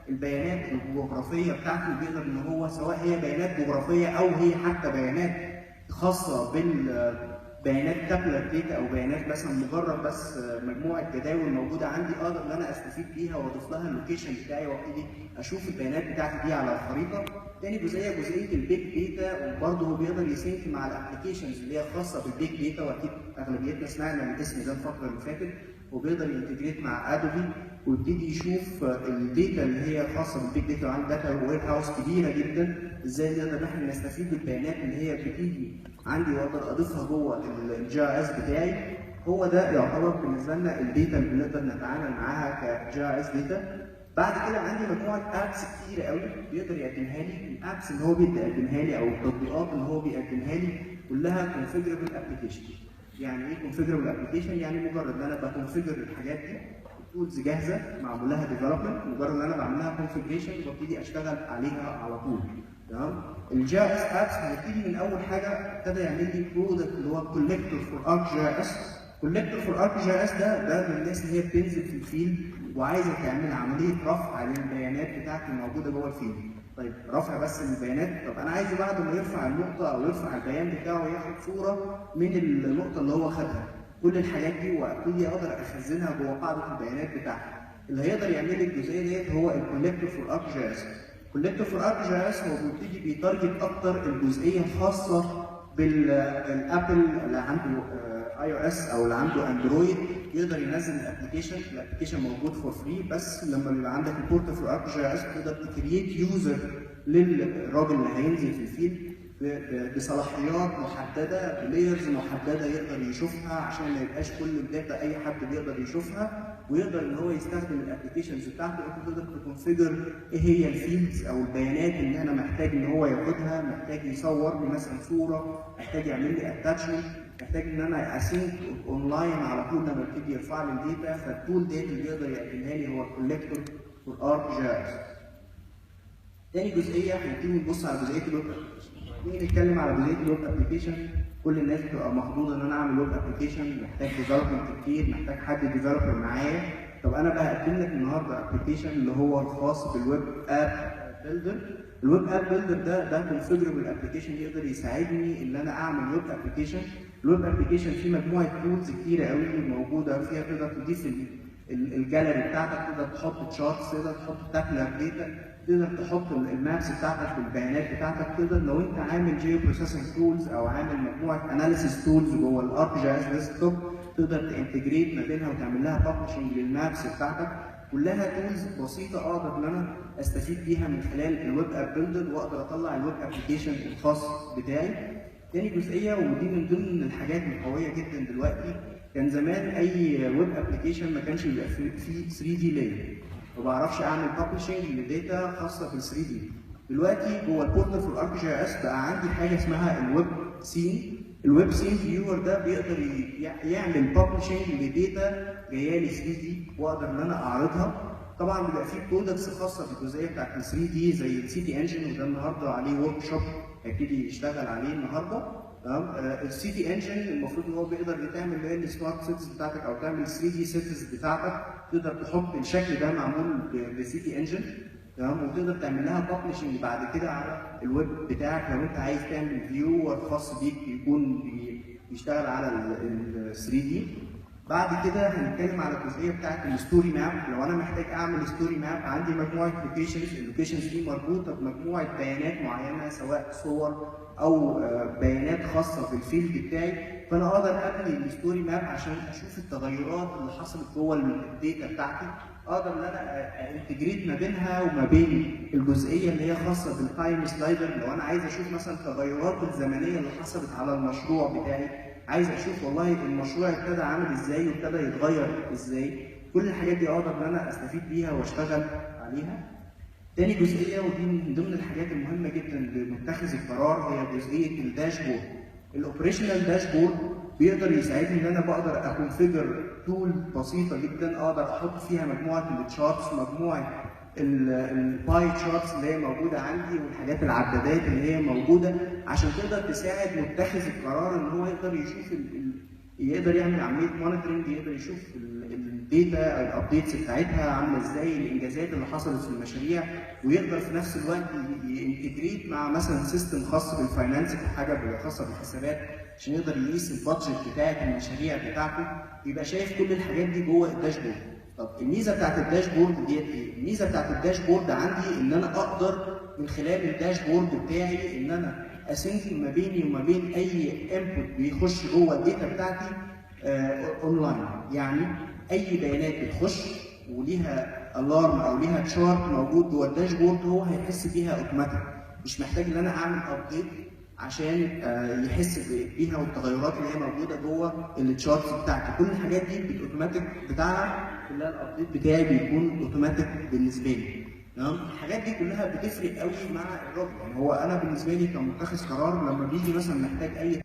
البيانات الجغرافيه بتاعته، بيقدر ان هو سواء هي بيانات جغرافيه او هي حتى بيانات خاصه بيانات تابلر داتا او بيانات مثلا مجرد بس مجموعه جداول موجوده عندي، اقدر ان انا استفيد بيها واضيف لها اللوكيشن بتاعي وابتدي اشوف البيانات بتاعتي دي على الخريطه. تاني جزئيه البيج داتا، وبرضه هو بيقدر يسينك مع الابلكيشنز اللي هي خاصه بالبيج داتا، واكيد اغلبيتنا سمعنا الاسم ده الفتره اللي فاتت. وبيقدر ينتجريت مع ادوبي ويبتدي يشوف الداتا اللي هي خاصه بالبيج داتا، وعندي داتا وير هاوس كبيره جدا، ازاي نقدر احنا نستفيد بالبيانات اللي هي بتيجي عندي واقدر اضيفها جوه الجي اس بتاعي. هو ده يعتبر بالنسبه لنا الداتا اللي بنقدر نتعامل معاها كجي اس داتا. بعد كده عندي مجموعه ابس كتيره قوي بيقدر يقدمها لي. الابس اللي هو بيقدمها لي او التطبيقات اللي هو بيقدمها لي كلها كونفيجربل ابلكيشن. يعني ايه كونفيجربل ابلكيشن؟ يعني مجرد ان انا بكونفيجر الحاجات دي، تولز جاهزه معمول لها ديفلوبمنت، مجرد ان انا بعمل لها كونفيجريشن وببتدي اشتغل عليها على طول. تمام؟ الجي اس ابس هنبتدي من اول حاجه ابتدى يعمل لي برودكت اللي هو كولكتور فور ارك جي اس. كولكتور فور ارك جي اس ده للناس اللي هي بتنزل في الفيلد وعايزه تعمل عمليه رفع للبيانات بتاعتي الموجوده جوه الفيلد. طيب رفع بس البيانات، طب انا عايزه بعد ما يرفع النقطه او يرفع البيان بتاعه ياخد صوره من النقطه اللي هو خدها. كل الحاجات دي وابتدي اقدر اخزنها جوه قاعده البيانات بتاعتي. اللي هيقدر يعمل لي الجزئيه ديت هو الكولكتور فور ارك جي اس. الكولكتور فور ارك جي اس هو بيبتدي بيتارجت اكتر الجزئيه الخاصه بالابل اللي عنده اي او اس او اللي عنده اندرويد، يقدر ينزل الابلكيشن موجود فور فري. بس لما بيبقى عندك البورت فور ارك جي اس تقدر تكريت يوزر للراجل اللي هينزل في الفيلد بصلاحيات محدده، بلايرز محدده يقدر يشوفها، عشان ما يبقاش كل الداتا اي حد بيقدر يشوفها، ويقدر ان هو يستخدم الابلكيشنز بتاعته. انت تقدر تكونفيجر ايه هي الفيلدز او البيانات اللي انا محتاج ان هو ياخدها، محتاج يصور لي مثلا صوره، محتاج يعمل لي اتاتشمنت، محتاج ان انا اسينك اونلاين على طول لما يبتدي يرفع لي الداتا. فالتول داتا اللي يقدر يقدمها لي هو الكولكتور فور ارك جي اس. تاني جزئيه هنبتدي نبص على جزئيه الويب ابلكيشن. نيجي نتكلم على جزئيه الويب ابلكيشن، كل الناس بتبقى مخضوضه ان انا اعمل ويب ابلكيشن، محتاج ديفلوبمنت كتير، محتاج حد ديفلوبر معايا. طب انا بقى هقدم لك النهارده ابلكيشن اللي هو الخاص بالويب اب بيلدر. الويب اب بيلدر ده كونفيجربل ابلكيشن يقدر يساعدني ان انا اعمل ويب ابلكيشن. الويب ابلكيشن فيه مجموعه تولز كتيره قوي موجوده فيها، تقدر تضيف الجاليري بتاعتك، تقدر تحط تشارتس، تقدر تحط تابلر داتا، تقدر تحط المابس بتاعتك والبيانات بتاعتك. تقدر لو انت عامل جيو بروسيسنج تولز او عامل مجموعه اناليسيس تولز جوه الارك جي اس ديسكتوب، تقدر تنتجريت ما بينها وتعمل لها ببلشنج للمابس بتاعتك. كلها تولز بسيطه اقدر ان انا استفيد بيها من خلال الويب اب بيلدر، واقدر اطلع الويب ابلكيشن الخاص بتاعي. تاني جزئيه ودي من ضمن الحاجات القويه جدا دلوقتي، كان زمان اي ويب ابلكيشن ما كانش بيبقى فيه 3 دي لاير، ما بعرفش اعمل ببلشنج لداتا خاصه بال 3 دي. دلوقتي جوه البورتال في الارك جي اس بقى عندي حاجه اسمها الويب سين. الويب سين فيور ده بيقدر يعمل ببلشنج لداتا جايه لي 3 دي، واقدر ان انا اعرضها. طبعا بيبقى فيه برودكتس خاصه في الجزئيه بتاعت ال 3 دي زي السي تي انجن، وده النهارده عليه ورك شوب هيبتدي يشتغل عليه النهارده. تمام؟ السي تي انجن المفروض ان هو بيقدر تعمل اللي هي السمارت سيتيز بتاعتك او تعمل 3 دي سيتيز بتاعتك، تقدر تحط الشكل ده معمول بسي تي انجن. تمام؟ وتقدر تعمل لها ببلشنج بعد كده على الويب بتاعك لو انت عايز تعمل فيور خاص بيك يكون بيشتغل على ال 3 دي. بعد كده هنتكلم على الجزئيه بتاعت الستوري ماب. لو انا محتاج اعمل ستوري ماب، عندي مجموعه لوكيشنز، اللوكيشنز دي مربوطه بمجموعه بيانات معينه سواء صور او بيانات خاصه بالفيلد بتاعي، فانا اقدر ابني الستوري ماب عشان اشوف التغيرات اللي حصلت جوه الداتا بتاعتي. اقدر ان انا انتجريت ما بينها وما بين الجزئيه اللي هي خاصه بالتايم سلايدر. لو انا عايز اشوف مثلا التغيرات الزمنيه اللي حصلت على المشروع بتاعي، عايز اشوف والله المشروع ابتدى عامل ازاي وابتدى يتغير ازاي، كل الحاجات دي اقدر ان انا استفيد بيها واشتغل عليها. تاني جزئيه ودي من ضمن الحاجات المهمه جدا لمتخذ القرار هي جزئيه الداشبورد. الاوبريشنال داشبورد بيقدر يساعدني ان انا بقدر اكونفيجر تول بسيطه جدا، اقدر احط فيها مجموعه التشارتس، مجموعه الباي تشارتس اللي هي موجوده عندي، والحاجات العدادات اللي هي موجوده، عشان تقدر تساعد متخذ القرار ان هو يقدر يشوف يقدر يعمل عمليه مونيتورنج، يقدر يشوف الداتا الابديتس بتاعتها عامله ازاي، الانجازات اللي حصلت في المشاريع، ويقدر في نفس الوقت ينتجريت مع مثلا سيستم خاص بالفاينانس، حاجه خاصه بالحسابات عشان يقدر يقيس البادجت بتاعت المشاريع بتاعته، يبقى شايف كل الحاجات دي جوه الداشبورد. طب الميزه بتاعت الداشبورد ديت ايه؟ الميزه بتاعت الداشبورد عندي ان انا اقدر من خلال الداشبورد بتاعي ان انا اسنك ما بيني وما بين اي انبوت بيخش جوه الداتا بتاعتي اونلاين. يعني اي بيانات بتخش وليها الارم او ليها تشارت موجود جوه الداشبورد هو هيحس بيها اوتوماتيك، مش محتاج ان انا اعمل ابديت عشان يحس بيها والتغيرات اللي هي موجوده جوه التشارتس بتاعتي. كل الحاجات دي بالاوتوماتيك بتاعها كلها الابديت بتاعي بيكون اوتوماتيك بالنسبه لي. تمام؟ الحاجات دي كلها بتفرق قوي مع الراجل. يعني هو انا بالنسبه لي كمتخذ قرار لما بيجي مثلا محتاج اي